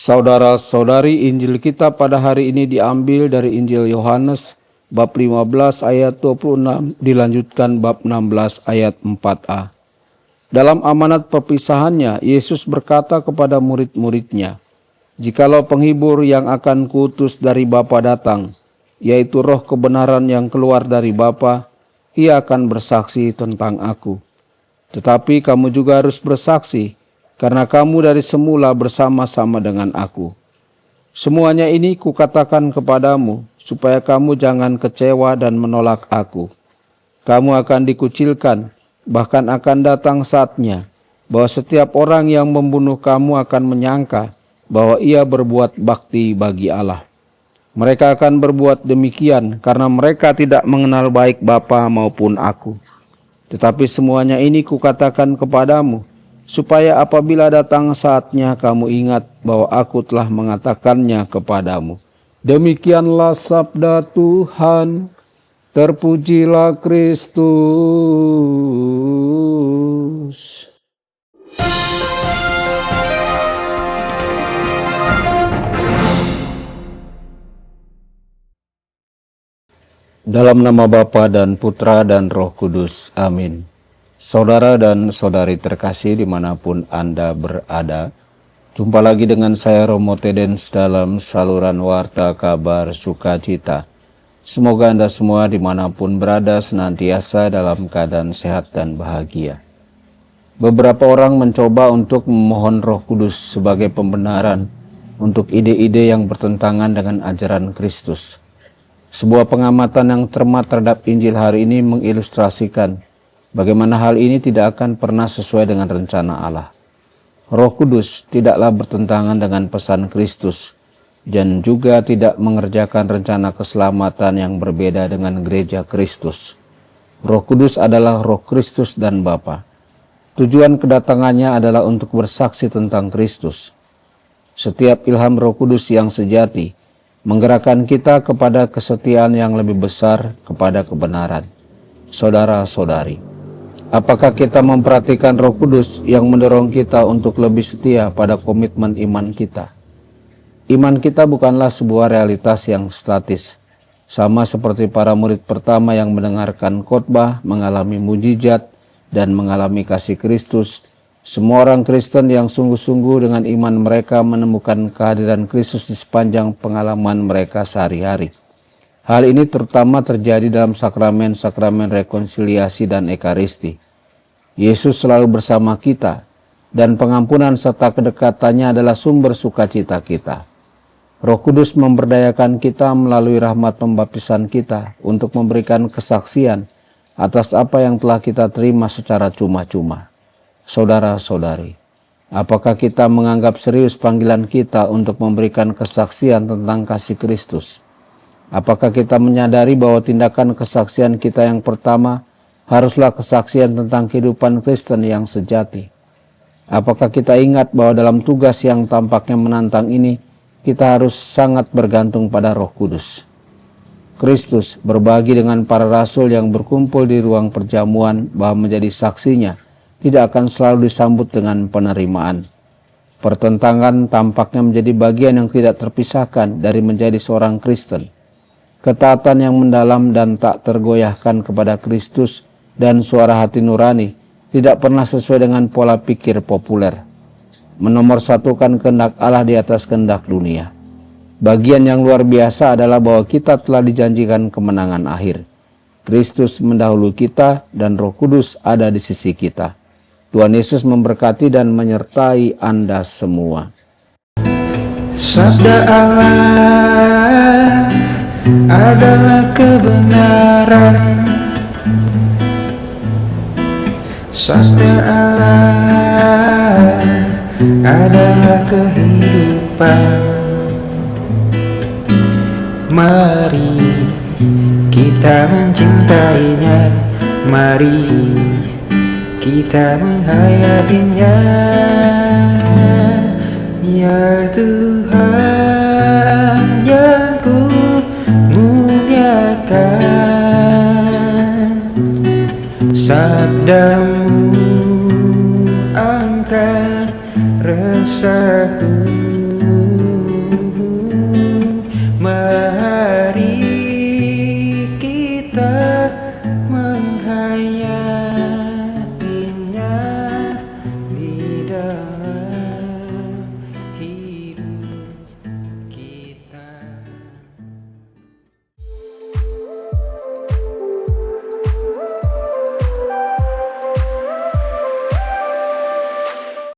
Saudara-saudari, Injil kita pada hari ini diambil dari Injil Yohanes bab 15 ayat 26 dilanjutkan bab 16 ayat 4a. Dalam amanat perpisahannya, Yesus berkata kepada murid-muridnya, "Jikalau penghibur yang akan kuutus dari Bapa datang, yaitu roh kebenaran yang keluar dari Bapa, ia akan bersaksi tentang aku. Tetapi kamu juga harus bersaksi, karena kamu dari semula bersama-sama dengan aku. Semuanya ini kukatakan kepadamu, supaya kamu jangan kecewa dan menolak aku. Kamu akan dikucilkan, bahkan akan datang saatnya, bahwa setiap orang yang membunuh kamu akan menyangka bahwa ia berbuat bakti bagi Allah. Mereka akan berbuat demikian karena mereka tidak mengenal baik Bapa maupun aku. Tetapi semuanya ini kukatakan kepadamu, supaya apabila datang saatnya kamu ingat bahwa aku telah mengatakannya kepadamu." Demikianlah sabda Tuhan. Terpujilah Kristus. Dalam nama Bapa dan Putra dan Roh Kudus. Amin. Saudara dan saudari terkasih dimanapun Anda berada, jumpa lagi dengan saya Romo Tedens dalam saluran Warta Kabar Sukacita. Semoga Anda semua dimanapun berada senantiasa dalam keadaan sehat dan bahagia. Beberapa orang mencoba untuk memohon Roh Kudus sebagai pembenaran untuk ide-ide yang bertentangan dengan ajaran Kristus. Sebuah pengamatan yang cermat terhadap Injil hari ini mengilustrasikan bagaimana hal ini tidak akan pernah sesuai dengan rencana Allah. Roh Kudus tidaklah bertentangan dengan pesan Kristus dan juga tidak mengerjakan rencana keselamatan yang berbeda dengan gereja Kristus. Roh Kudus adalah Roh Kristus dan Bapa. Tujuan kedatangannya adalah untuk bersaksi tentang Kristus. Setiap ilham Roh Kudus yang sejati menggerakkan kita kepada kesetiaan yang lebih besar, kepada kebenaran. Saudara-saudari, apakah kita memperhatikan Roh Kudus yang mendorong kita untuk lebih setia pada komitmen iman kita? Iman kita bukanlah sebuah realitas yang statis. Sama seperti para murid pertama yang mendengarkan khotbah, mengalami mujizat, dan mengalami kasih Kristus, semua orang Kristen yang sungguh-sungguh dengan iman mereka menemukan kehadiran Kristus di sepanjang pengalaman mereka sehari-hari. Hal ini terutama terjadi dalam sakramen-sakramen rekonsiliasi dan ekaristi. Yesus selalu bersama kita, dan pengampunan serta kedekatannya adalah sumber sukacita kita. Roh Kudus memberdayakan kita melalui rahmat pembaptisan kita untuk memberikan kesaksian atas apa yang telah kita terima secara cuma-cuma. Saudara-saudari, apakah kita menganggap serius panggilan kita untuk memberikan kesaksian tentang kasih Kristus? Apakah kita menyadari bahwa tindakan kesaksian kita yang pertama haruslah kesaksian tentang kehidupan Kristen yang sejati? Apakah kita ingat bahwa dalam tugas yang tampaknya menantang ini, kita harus sangat bergantung pada Roh Kudus? Kristus berbagi dengan para rasul yang berkumpul di ruang perjamuan bahwa menjadi saksinya tidak akan selalu disambut dengan penerimaan. Pertentangan tampaknya menjadi bagian yang tidak terpisahkan dari menjadi seorang Kristen. Ketaatan yang mendalam dan tak tergoyahkan kepada Kristus dan suara hati nurani tidak pernah sesuai dengan pola pikir populer. Menomorsatukan kehendak Allah di atas kehendak dunia. Bagian yang luar biasa adalah bahwa kita telah dijanjikan kemenangan akhir. Kristus mendahului kita dan Roh Kudus ada di sisi kita. Tuhan Yesus memberkati dan menyertai Anda semua. Sabda Allah adalah kebenaran. Sabda Allah adalah kehidupan. Mari kita mencintainya. Mari kita menghayatinya. Ya Tuhan yang ku muliakan, sabdamu angkat resaku.